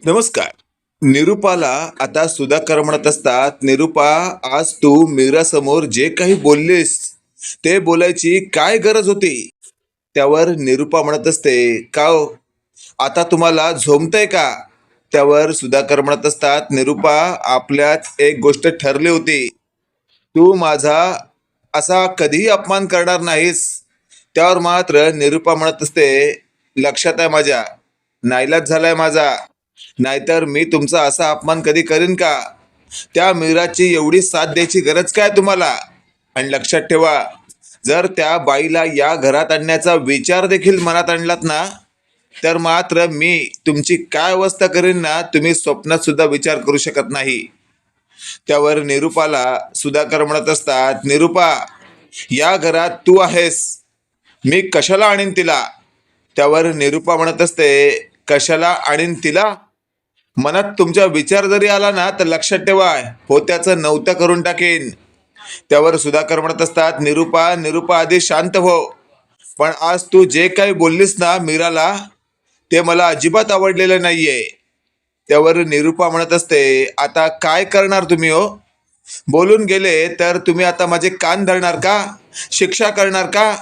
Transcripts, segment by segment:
नमस्कार. निरुपाला आता सुधाकर म्हणत असतात, निरुपा, आज तू मीरासमोर जे काही बोललीस ते बोलायची काय गरज होती? त्यावर निरुपा म्हणत असते, का हो, आता तुम्हाला झोंबतंय का? त्यावर सुधाकर म्हणत असतात, निरुपा, आपल्यात एक गोष्ट ठरली होती, तू माझा असा कधीही अपमान करणार नाहीस. त्यावर मात्र निरुपा म्हणत असते, लक्षात आहे माझ्या, नाईलाज झालाय माझा, नाहीतर मी तुमचा असा अपमान कधी करीन का? त्या मीराची एवढी साथ द्यायची गरज काय तुम्हाला? आणि लक्षात ठेवा, जर त्या बाईला या घरात आणण्याचा विचार देखील मनात आणलात ना, तर मात्र मी तुमची काय अवस्था करीन ना, तुम्ही स्वप्नात सुद्धा विचार करू शकत नाही. त्यावर निरुपाला सुधाकर म्हणत असतात, निरुपा, या घरात तू आहेस, मी कशाला आणीन तिला? त्यावर निरुपा म्हणत असते, कशाला आणीन तिला? मनात तुमचा विचार जरी आला ना, तर लक्षात ठेवा, हो त्याचं नव्हतं करून टाकेन. त्यावर सुधाकर म्हणत असतात, निरुपा, निरुपा, आधी शांत हो. पण आज तू जे काही बोललीस ना मीराला, ते मला अजिबात आवडलेलं नाहीये. त्यावर निरुपा म्हणत असते, आता काय करणार तुम्ही हो? बोलून गेले तर तुम्ही आता माझे कान धरणार का? शिक्षा करणार का?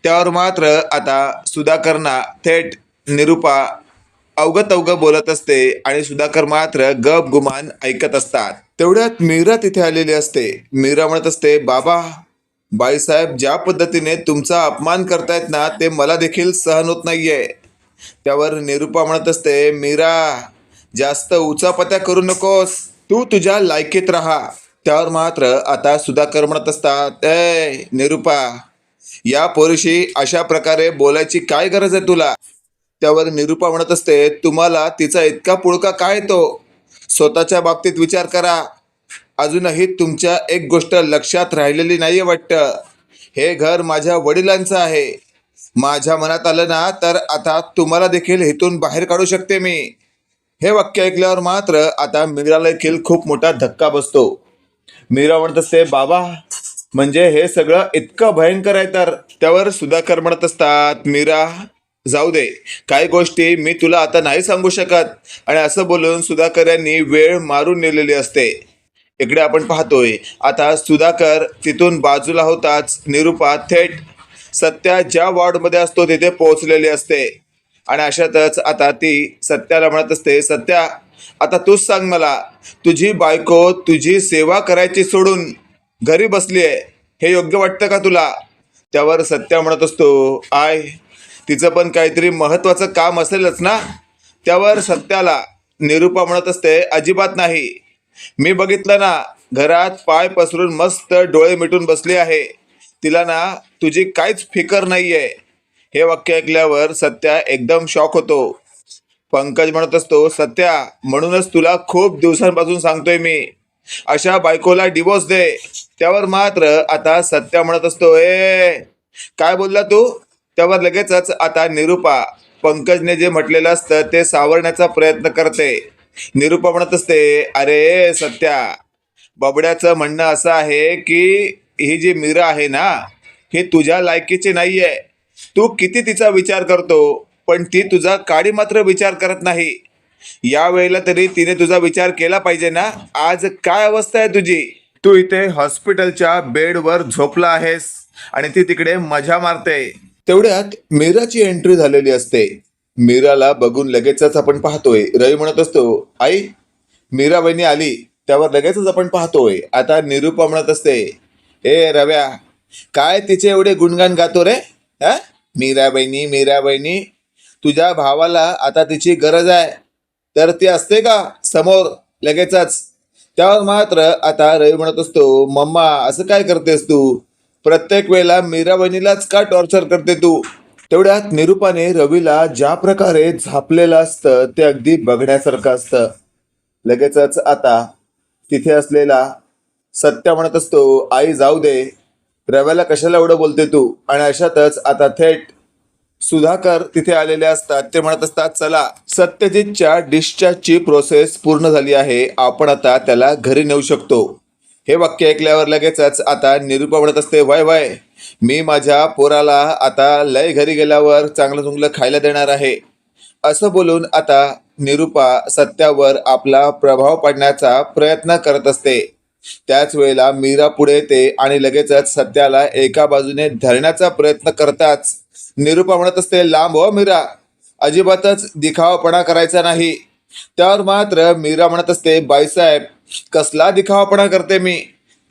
त्यावर मात्र आता सुधाकरना थेट निरुपा अवगत अवघं बोलत असते आणि सुधाकर मात्र गप गुमान ऐकत असतात. तेवढ्यात मीरा तिथे आलेली असते. मीरा म्हणत असते, बाबा, बाईसाहेब ज्या पद्धतीने तुमचा अपमान करतायत ना, ते मला देखील सहन होत नाहीये. त्यावर निरुपा म्हणत असते, मीरा, जास्त उचापत्या करू नकोस, तू तुझ्या लायकीत राहा. त्यावर मात्र आता सुधाकर म्हणत असतात, ए निरुपा, या पोरीशी अशा प्रकारे बोलायची काय गरज आहे तुला? त्यावर निरुपा म्हणत असते, तुम्हाला तिचा इतका पुळका काय येतो? स्वतःच्या बाबतीत विचार करा. अजूनही तुमच्या एक गोष्ट लक्षात राहिलेली नाहीये वाटतं. हे घर माझ्या वडिलांचं आहे. माझ्या मनात आलं ना, तर आता तुम्हाला देखील इथून बाहेर काढू शकते मी. हे वाक्य ऐकल्यावर मात्र आता मीराला देखील खूप मोठा धक्का बसतो. मीरा म्हणत असते, बाबा, म्हणजे हे सगळं इतकं भयंकर आहे तर? त्यावर सुधाकर म्हणत असतात, मीरा, जाऊ दे, काही गोष्टी मी तुला आता नाही सांगू शकत. आणि असं बोलून सुधाकर यांनी वेळ मारून नेलेली असते. इकडे आपण पाहतोय आता सुधाकर तिथून बाजूला होताच निरुपा थेट सत्या ज्या वॉर्डमध्ये असतो तिथे पोहोचलेली असते. आणि अशातच आता ती सत्याला म्हणत असते, सत्या, आता तूच सांग मला, तुझी बायको तुझी सेवा करायची सोडून घरी बसली आहे, हे योग्य वाटतं का तुला? त्यावर सत्या म्हणत असतो, आय, तिचं पण काहीतरी महत्त्वाचं काम असेलच ना? त्यावर सत्याला निरुपा म्हणत असते, अजिबात नाही. मी बघितलं ना, घरात पाय पसरून मस्त डोळे मिटून बसली आहे. तिला ना तुझी काहीच फिकर नाहीये. हे वाक्य ऐकल्यावर सत्या एकदम शॉक होतो. पंकज म्हणत असतो, सत्या, म्हणूनच तुला खूप दिवसांपासून सांगतोय मी, अशा बायकोला डिवोर्स दे. त्यावर मात्र आता सत्या म्हणत असतो, काय बोलला तू? त्यावर लगेचच आता निरुपा पंकजने जे म्हटलेलं असतं ते सावरण्याचा प्रयत्न करते. निरुपा म्हणत असते, अरे सत्या, बबड्याचं म्हणणं असं आहे की ही जी मीरा आहे ना, ही तुझ्या लायकीची नाहीये. तू किती तिचा विचार करतो, पण ती तुझा काडी मात्र विचार करत नाही. या वेळेला तरी तिने तुझा विचार केला पाहिजे ना. आज काय अवस्था आहे तुझी? तू इथे हॉस्पिटलच्या बेडवर झोपला आहेस आणि ती तिकडे मजा मारते. तेवढ्यात मीराची एंट्री झालेली असते. मीराला बघून लगेचच आपण पाहतोय रवी म्हणत असतो, आई, मीरा बहिणी आली. त्यावर लगेचच आपण पाहतोय आता निरुपा म्हणत असते, ए रव्या, काय तिचे एवढे गुणगान गातो रे? हा, मीरा बहिणी, मीरा बहिणी, तुझ्या भावाला आता तिची गरज आहे तर ती असते का समोर लगेचच? त्यावर मात्र आता रवी म्हणत असतो, मम्मा, असं काय करतेस तू? प्रत्येक वेळेला मीरा बहिणीलाच का टॉर्चर करते तू? तेवढ्यात निरुपाने रवीला ज्या प्रकारे झापलेलं असतं ते अगदी बघण्यासारखं असतं. लगेचच आता तिथे असलेला सत्या म्हणत असतो, आई, जाऊ दे, रव्याला कशाला एवढं बोलते तू? आणि अशातच आता थेट सुधाकर तिथे आलेले असतात. ते म्हणत असतात, चला, सत्यजितच्या डिस्चार्जची प्रोसेस पूर्ण झाली आहे, आपण आता त्याला घरी नेऊ शकतो. हे वाक्य ऐकल्यावर लगेचच आता निरुपा म्हणत असते, वय वय, मी माझ्या पोराला आता लय घरी गेल्यावर चांगलं चांगलं खायला देणार आहे. असं बोलून आता निरूपा सत्यावर आपला प्रभाव पाडण्याचा प्रयत्न करत असते. त्याच वेळेला मीरा पुढे येते आणि लगेचच सत्याला एका बाजूने धरण्याचा प्रयत्न करताच निरूपा म्हणत असते, लांब हो मीरा, अजिबातच दिखावापणा करायचा नाही. त्यावर मात्र मीरा म्हणत असते, बाईसाहेब, कसला दिखावापणा करते मी.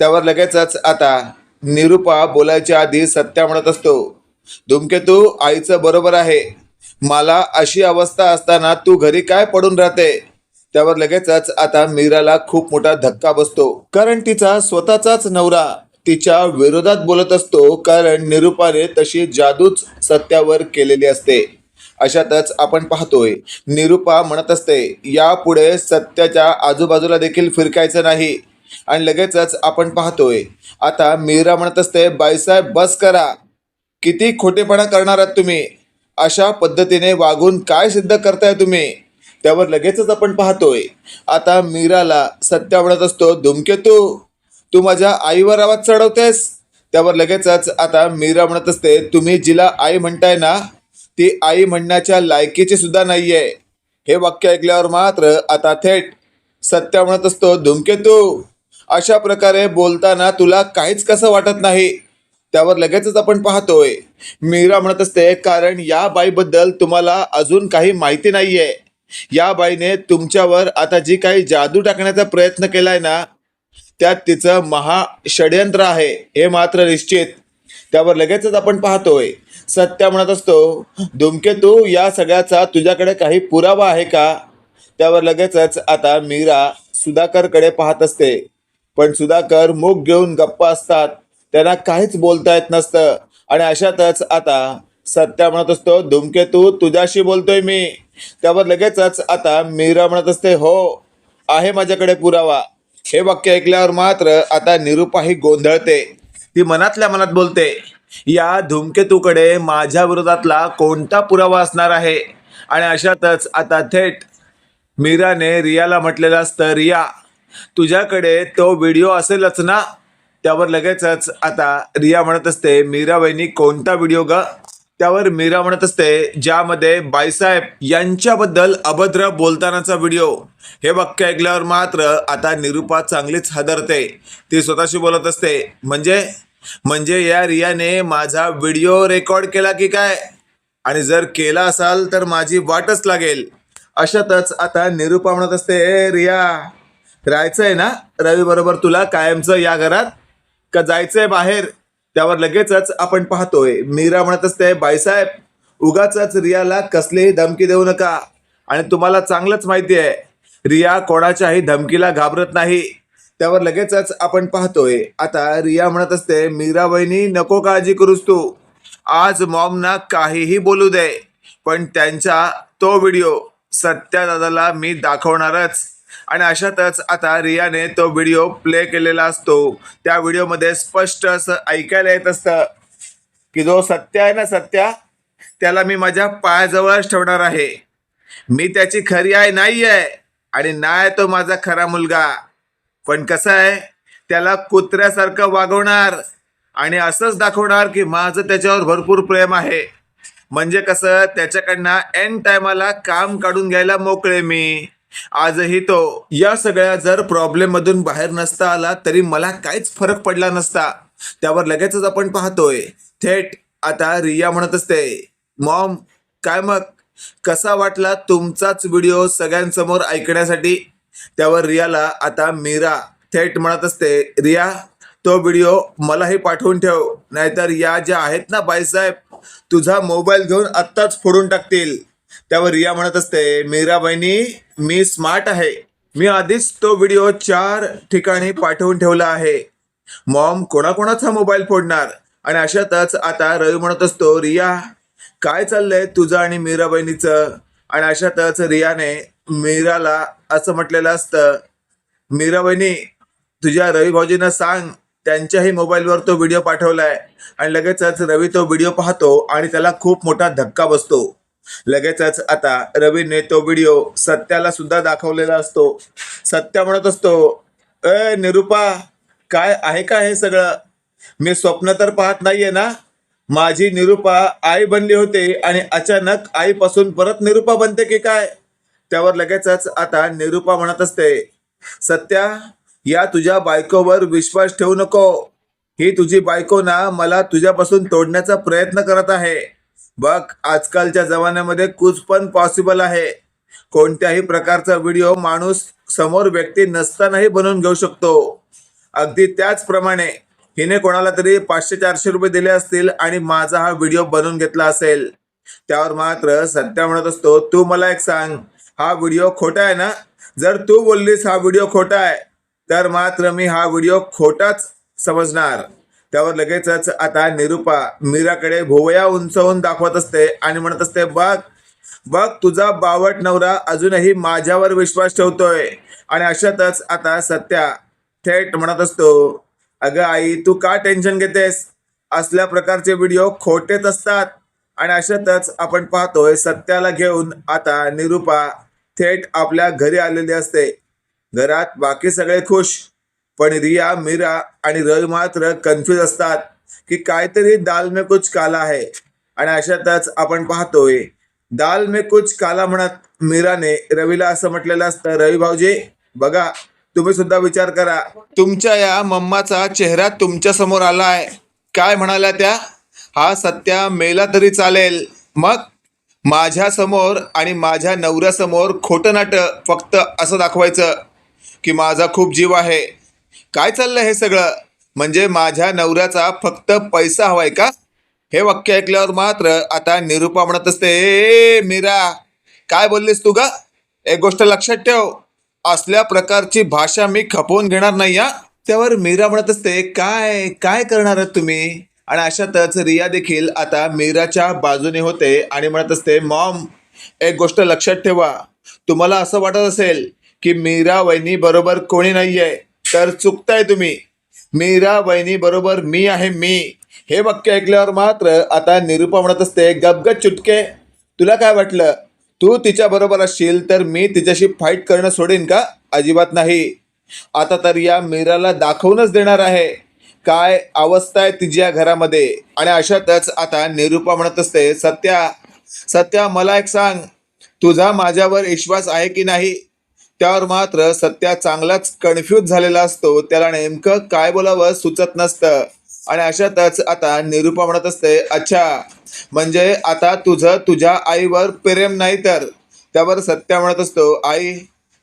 त्यावर लगेचच आता निरूपा बोलायच्या आधी सत्या म्हणत असतो, धूमकेतू, आईचं बरोबर आहे. मला अशी अवस्था असताना तू घरी काय पडून राहते. त्यावर लगेचच आता मीराला खूप मोठा धक्का बसतो, कारण तिचा स्वतःचाच नवरा तिच्या विरोधात बोलत असतो, कारण निरूपाने तशी जादूच सत्यावर केलेली असते. अशातच आपण पाहतोय निरूपा म्हणत असते, यापुढे सत्याच्या आजूबाजूला देखील फिरकायचं नाही. आणि लगेचच आपण पाहतोय आता मीरा म्हणत असते, बाईसाहेब, बस करा. किती खोटेपणा करणार आहात तुम्ही. अशा पद्धतीने वागून काय सिद्ध करताय तुम्ही. त्यावर लगेचच आपण पाहतोय आता मीराला सत्या म्हणत असतो, धूमकेतू, तू माझ्या आईवर आवाज चढवतेस. त्यावर लगेचच आता मीरा म्हणत असते, तुम्ही जिला आई म्हणताय ना, ती आई म्हणण्याच्या लायकीची सुद्धा नाहीये. हे वाक्य ऐकल्यावर मात्र आता थेट सत्या म्हणत असतो, धूमकेतू, अशा प्रकारे बोलताना तुला काहीच कसं वाटत नाही. त्यावर लगेचच आपण पाहतोय मीरा म्हणत असते, कारण या बाईबद्दल तुम्हाला अजून काही माहिती नाहीये. या बाईने तुमच्यावर आता जी काही जादू टाकण्याचा प्रयत्न केलाय ना, त्यात तिचं महा षड्यंत्र आहे, हे मात्र निश्चित. त्यावर लगेचच आपण पाहतोय सत्या म्हणत असतो, धूमकेतू, या सगळ्याचा तुझ्याकडे काही पुरावा आहे का. त्यावर लगेचच आता मीरा सुधाकरकडे पाहत असते, पण सुधाकर मूग घेऊन गप्प असतात, त्यांना काहीच बोलता येत नसतं. आणि अशातच आता सत्या म्हणत असतो, धूमकेतू, तुझ्याशी बोलतोय मी. त्यावर लगेचच आता मीरा म्हणत असते, हो, आहे माझ्याकडे पुरावा. हे वाक्य ऐकल्यावर मात्र आता निरूपाही गोंधळते. ती मनातल्या मनात बोलते, या धूमकेतूकडे माझ्या विरोधातला कोणता पुरावा असणार आहे. आणि अशातच आता थेट मीराने रियाला म्हटलेलं असतं, रिया, तुझ्याकडे तो व्हिडिओ असेलच ना. त्यावर लगेचच आता रिया म्हणत असते, मीरा वहिनी, कोणता व्हिडिओ ग. त्यावर मीरा म्हणत असते, ज्यामध्ये बाईसाहेब यांच्याबद्दल अभद्र बोलतानाचा व्हिडिओ. हे वाक्य ऐकल्यावर मात्र आता निरूपा चांगलीच हादरते. ती स्वतःशी बोलत असते, म्हणजे या रियाने माझा व्हिडिओ रेकॉर्ड केला की काय, आणि जर केला असाल तर माझी वाटच लागेल. अशातच आता निरूपा म्हणत असते, ए रिया, राहायचंय ना रवी बरोबर तुला कायमचं या घरात, का जायचंय बाहेर. त्यावर लगेचच आपण पाहतोय मीरा म्हणत असते, बाईसाहेब, उगाच रियाला कसलीही धमकी देऊ नका. आणि तुम्हाला चांगलंच माहिती आहे रिया कोणाच्याही धमकीला घाबरत नाही. त्यावर लगेचच आपण पाहतोय आता रिया म्हणत असते, मीरा वहिनी, नको काळजी करूस तू. आज मॉमना काहीही बोलू दे, पण त्यांचा तो व्हिडिओ सत्या दादाला मी दाखवणारच. आणि अशातच आता रियाने तो व्हिडिओ प्ले केलेला असतो. त्या व्हिडिओमध्ये स्पष्ट असं ऐकायला येत असतं की जो सत्या आहे ना, सत्या, त्याला मी माझ्या पायाजवळच ठेवणार आहे. मी त्याची खरी आई नाही आहे, आणि नाही तो माझा खरा मुलगा. पण कसं आहे, त्याला कुत्र्यासारखं वागवणार आणि असंच दाखवणार की माझं त्याच्यावर भरपूर प्रेम आहे. म्हणजे कसं, त्याच्याकडनं एन टायमाला काम काढून घ्यायला मोकळे मी. आजही तो या सगळ्या जर प्रॉब्लेम मधून बाहेर नसता आला तरी मला काहीच फरक पडला नसता. त्यावर लगेचच आपण पाहतोय थेट आता रिया म्हणत असते, मॉम, काय मग, कसा वाटला तुमचाच व्हिडिओ सगळ्यांसमोर ऐकण्यासाठी. त्यावर रियाला आता मीरा थेट म्हणत असते, रिया, तो व्हिडिओ मलाही पाठवून ठेव, नाहीतर या ज्या आहेत ना बाईसाहेब, तुझा मोबाईल घेऊन आत्ताच फोडून टाकतील. त्यावर रिया म्हणत असते, मीरा बहिणी, मी स्मार्ट आहे, मी आधीच तो व्हिडिओ 4 ठिकाणी पाठवून ठेवला आहे. मॉम कोणाकोणाचा मोबाईल फोडणार. आणि अशातच आता रवी म्हणत असतो, रिया, काय चाललंय तुझं आणि मीरा बहिणीचं. आणि अशातच रियाने मीराला असं म्हटलेलं असतं, मीरा बहिणी, तुझ्या रवी भाऊजींना सांग, त्यांच्याही मोबाईलवर तो व्हिडिओ पाठवलाय. आणि लगेचच रवी तो व्हिडिओ पाहतो आणि त्याला खूप मोठा धक्का बसतो. लगेचच आता रवीने तो व्हिडिओ सत्याला सुद्धा दाखवलेला असतो. सत्या म्हणत असतो, ए निरूपा, काय आहे का हे सगळं. मी स्वप्न तर पाहत नाहीये ना. माझी निरूपा आई बनली होती आणि अचानक आईपासून परत निरूपा बनते की काय. त्यावर लगेचच आता निरूपा म्हणत असते, सत्या, या तुझ्या बायकोवर विश्वास ठेवू नको. ही तुझी बायको ना मला तुझ्यापासून तोडण्याचा प्रयत्न करत आहे. बघ, आजकालच्या जमान्यामध्ये कुछ पण पॉसिबल आहे. कोणत्याही प्रकारचा व्हिडिओ माणूस समोर व्यक्ती नसतानाही बनवून घेऊ शकतो. अगदी त्याचप्रमाणे हिने कोणाला तरी 500-400 रुपये दिले असतील आणि माझा हा व्हिडिओ बनवून घेतला असेल. त्यावर मात्र सत्या म्हणत असतो, तू मला एक सांग, हा व्हिडिओ खोटा आहे ना? जर तू बोललीस हा व्हिडिओ खोटा आहे, तर मात्र मी हा व्हिडिओ खोटाच समजणार. त्यावर लगेचच आता निरूपा मीराकडे भोवया उंचावून दाखवत असते आणि म्हणत असते, बघ बघ, तुझा बावट नवरा अजूनही माझ्यावर विश्वास ठेवतोय. आणि अशातच आता सत्या थेट म्हणत असतो, अगं आई, तू का टेन्शन घेतेस? असल्या प्रकारचे व्हिडिओ खोटेच असतात. आणि अशातच आपण पाहतोय सत्याला घेऊन आता निरूपा थेट आपल्या घरी आलेली असते. घरात बाकी सगळे खुश, पण रिया, मीरा आणि रवी मात्र कन्फ्यूज असतात की काहीतरी दाल में कुछ काला आहे. आणि अशातच आपण पाहतोय दाल में कुछ काला म्हणत मीराने रवीला असं म्हटलेलं असतं, रवी भाऊजी बघा, तुम्ही सुद्धा विचार करा, तुमच्या या मम्माचा चेहरा तुमच्या समोर आलाय. काय म्हणाल्या त्या? हा सत्या मेला तरी चालेल, मग माझ्या समोर आणि माझ्या नवऱ्यासमोर खोटं नाटं फक्त असं दाखवायचं की माझा खूप जीव आहे. काय चाललंय हे सगळं? म्हणजे माझ्या नवऱ्याचा फक्त पैसा हवाय का? हे वाक्य ऐकल्यावर मात्र आता निरूपा म्हणत असते, ए मीरा, काय बोललीस तू ग? एक गोष्ट लक्षात ठेव, असल्या प्रकारची भाषा मी खपवून घेणार नाही हा. त्यावर मीरा म्हणत असते, काय काय करणार आहात तुम्ही? आणि अशातच रिया देखील आता मीराच्या बाजूने होते आणि म्हणत असते, मॉम, एक गोष्ट लक्षात ठेवा, तुम्हाला असं वाटत असेल की मीरा वहिनी बरोबर कोणी नाहीये, तर चुकताय तुम्ही. मीरा वहिनी बरोबर मी आहे, मी. हे वाक्य ऐकल्यावर मात्र आता निरूपा म्हणत असते, गपगप चुटके, तुला काय वाटलं? तू तिच्या बरोबर असशील तर मी तिच्याशी फाईट करणं सोडेन का? अजिबात नाही. आता तर या मीराला दाखवूनच देणार आहे काय अवस्था आहे तिच्या घरामध्ये. आणि अशातच आता निरूपा म्हणत असते, सत्या, सत्या, मला एक सांग, तुझा माझ्यावर विश्वास आहे की नाही? त्यावर मात्र सत्या चांगलाच कन्फ्यूज झालेला असतो, त्याला नेमकं काय बोलावं सुचत नसतं. आणि अशातच आता निरूपा म्हणत असते, अच्छा, म्हणजे आता तुझं तुझ्या आईवर प्रेम नाही तर? त्यावर सत्या म्हणत असतो, आई,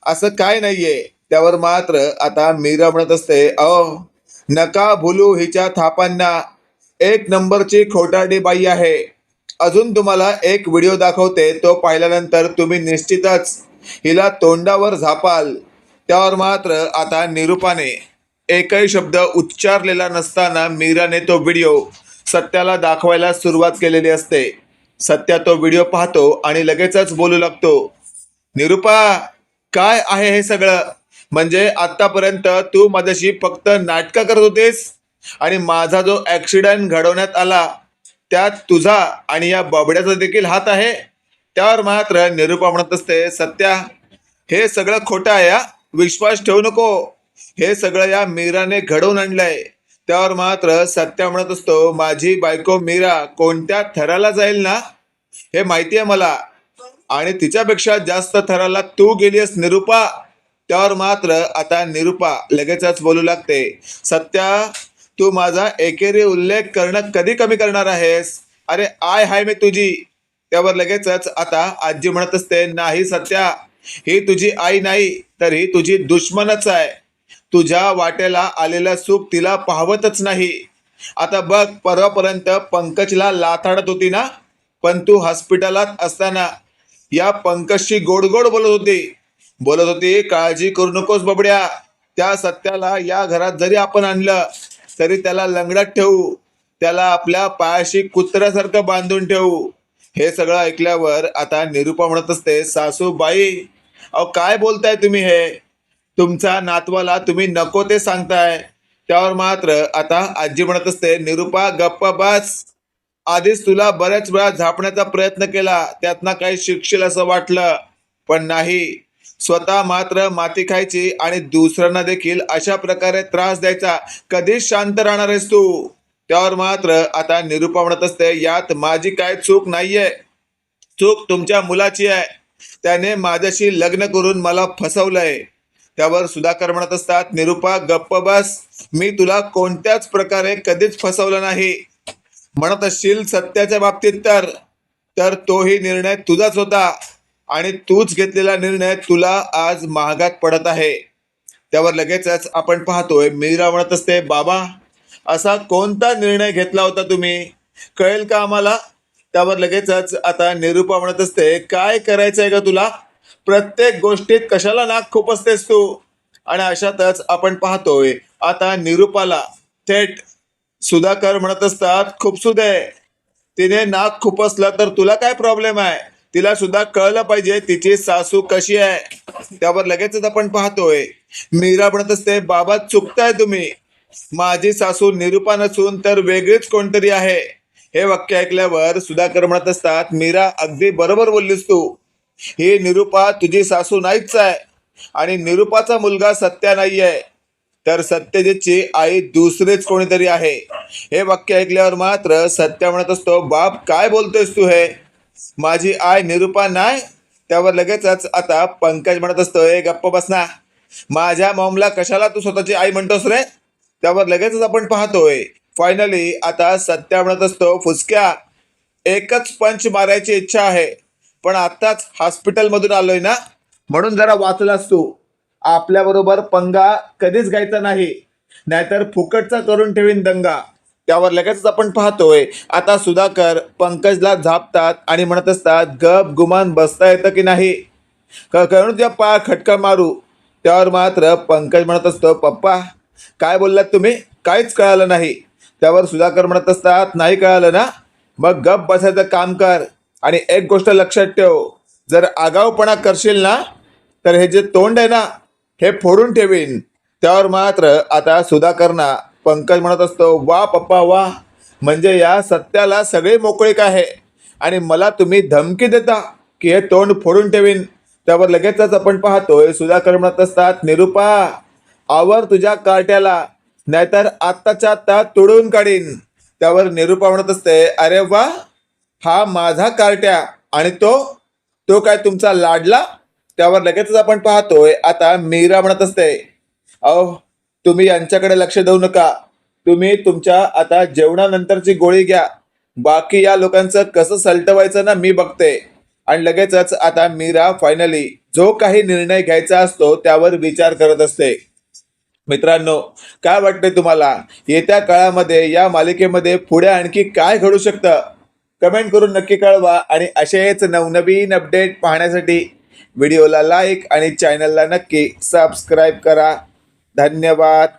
असं काय नाहीये. त्यावर मात्र आता मीरा म्हणत असते, अहो, नका भुलू हिच्या थापांना, एक नंबरची खोटारडी बाई आहे. अजून तुम्हाला एक व्हिडिओ दाखवते, तो पाहिल्यानंतर तुम्ही निश्चितच हिला तोंडावर झापाल. त्यावर मात्र आता निरूपाने एकही शब्द उच्चारलेला नसताना मीराने तो व्हिडिओ सत्याला दाखवायला सुरुवात केलेली असते. सत्या तो व्हिडिओ पाहतो आणि लगेचच बोलू लागतो, निरूपा, काय आहे हे सगळं? म्हणजे आतापर्यंत तू माझ्याशी फक्त नाटकं करत होतेस आणि माझा जो ॲक्सिडेंट घडवण्यात आला त्यात तुझा आणि या बबड्याचा देखील हात आहे. त्यावर मात्र निरूपा म्हणत असते, सत्या, हे सगळं खोटं आहे हा, विश्वास ठेवू नको. हे सगळं या मीराने घडवून आणलंय. त्यावर मात्र सत्या म्हणत असतो, माझी बायको मीरा कोणत्या थराला जाईल ना, हे माहिती आहे मला, आणि तिच्यापेक्षा जास्त थराला तू गेलीस निरूपा. त्यावर मात्र आता निरूपा लगेचच बोलू लागते, सत्या, तू माझा एकेरी उल्लेख करणं कधी कमी करणार आहेस? अरे आय हाय मी तुझी. त्यावर लगेचच आता आजी म्हणत असते, नाही सत्या, ही तुझी आई नाही तर ही तुझी दुश्मनच आहे. तुझ्या वाटेला आलेलं सुख तिला पाहवतच नाही. आता बघ, परवापर्यंत पंकजला लाथाडत होती ना, पण तू हॉस्पिटलात असताना या पंकजशी गोड गोड बोलत होती, काळजी करू नकोस बबड्या, त्या सत्याला या घरात जरी आपण आणलं तरी त्याला लंगडात ठेवू, त्याला आपल्या पायाशी कुत्र्यासारखं बांधून ठेवू. हे सगळं ऐकल्यावर आता निरूपा म्हणत असते, सासूबाई, अहो काय बोलताय तुम्ही? हे तुमचा नातवाला तुम्ही नको ते सांगताय. त्यावर मात्र आता आजी म्हणत असते, निरूपा गप्पा बस, आधीच तुला बऱ्याच वेळा झापण्याचा प्रयत्न केला, त्यातनं काही शिकशील असं वाटलं, पण नाही. स्वतः मात्र माती खायची आणि दुसऱ्यांना देखील अशा प्रकारे त्रास द्यायचा, कधीच शांत राहणार आहेस तू? त्यावर मात्र आता निरूपा म्हणत असते, यात माझी काय चूक नाहीये, चूक तुमच्या मुलाची आहे. त्याने माझ्याशी लग्न करून मला फसवलंय. त्यावर सुधाकर म्हणत असतात, निरुपा गप्प बस, मी तुला कोणत्याच प्रकारे कधीच फसवलं नाही. म्हणत असशील सत्याच्या बाबतीत तर तोही निर्णय तुझाच होता आणि तूच घेतलेला निर्णय तुला आज महागात पडत आहे. त्यावर लगेचच आपण पाहतोय मीरा म्हणत असते, बाबा असा कोणता निर्णय घेतला होता तुम्ही, कळेल का आम्हाला? त्यावर लगेचच आता निरुपा म्हणत असते, काय करायचंय का तुला? प्रत्येक गोष्टीत कशाला नाक खुपसतेस तू? आणि अशातच आपण पाहतोय आता निरुपाला थेट सुधाकर म्हणत असतात, खुपसू दे, तिने नाक खुपसलं तर तुला काय प्रॉब्लेम आहे? तिला सुद्धा कळलं पाहिजे तिची सासू कशी आहे. त्यावर लगेचच आपण पाहतोय मीरा म्हणत असते, बाबा चुकताय तुम्ही, माझी सासू निरुपा नसून तर वेगळीच कोणतरी आहे. हे वाक्य ऐकल्यावर सुधाकर म्हणत असतात, मीरा अगदी बरोबर बोललीस तू, ही निरुपा तुझी सासू नाहीच आहे आणि निरुपाचा मुलगा सत्या नाहीये, तर सत्यजितची आई दुसरेच कोणीतरी आहे. हे वाक्य ऐकल्यावर मात्र सत्या म्हणत असतो, बाप काय बोलतोयस तू, हे माझी आई निरुपा नाही. त्यावर लगेचच आता पंकज म्हणत असतोय, गप्प बस ना, माझ्या मॉमला कशाला तू स्वतःची आई म्हणतोस रे? त्यावर लगेचच आपण पाहतोय फायनली आता सत्या म्हणत असतो, फुसक्या, एकच पंच मारायची इच्छा आहे, पण आताच हॉस्पिटलमधून आलोय ना, म्हणून जरा वाचलास तू. आपल्याबरोबर पंगा कधीच घ्यायचा नाही, नाहीतर फुकटचा करून ठेवीन दंगा. त्यावर लगेचच आपण पाहतोय आता सुधाकर पंकजला झापतात आणि म्हणत असतात, गप गुमान बसता येतं की नाही, कळून तुझ्या पाय खटका मारू. त्यावर मात्र पंकज म्हणत असतो, पप्पा काय बोललात तुम्ही, काहीच कळालं नाही. त्यावर सुधाकर म्हणत असतात, नाही कळालं ना, मग गप बसायचं काम कर आणि एक गोष्ट लक्षात ठेव, जर आगाऊपणा करशील ना तर हे जे तोंड आहे ना हे फोडून ठेवीन. त्यावर मात्र आता सुधाकरना पंकज म्हणत असतो, वा पप्पा वा, म्हणजे या सत्याला सगळे मोकळीक आहे आणि मला तुम्ही धमकी देता की हे तोंड फोडून ठेवीन. त्यावर लगेचच आपण पाहतोय सुधाकर म्हणत असतात, निरुपा आवर तुझ्या कार्ट्याला, नाहीतर आत्ताच्या आत्ता तोडून काढीन. त्यावर निरुपा म्हणत असते, अरे वा, हा माझा कार्ट्या आणि तो काय तुमचा लाडला? त्यावर लगेचच आपण पाहतोय आता मीरा म्हणत असते, अहो तुम्ही यांच्याकडे लक्ष देऊ नका, तुम्ही तुमच्या आता जेवणानंतरची गोळी घ्या, बाकी या लोकांचं कसं सलटवायचं ना मी बघते. आणि लगेचच आता मीरा फायनली जो काही निर्णय घ्यायचा असतो त्यावर विचार करत असते. मित्रांनो, काय वाटतंय तुम्हाला, येत्या काळामध्ये या मालिकेमध्ये पुढे आणखी काय घडू शकतं? कमेंट करून नक्की कळवा आणि असेच नवनवीन अपडेट पाहण्यासाठी व्हिडिओला लाईक आणि चॅनलला नक्की सबस्क्राईब करा. धन्यवाद.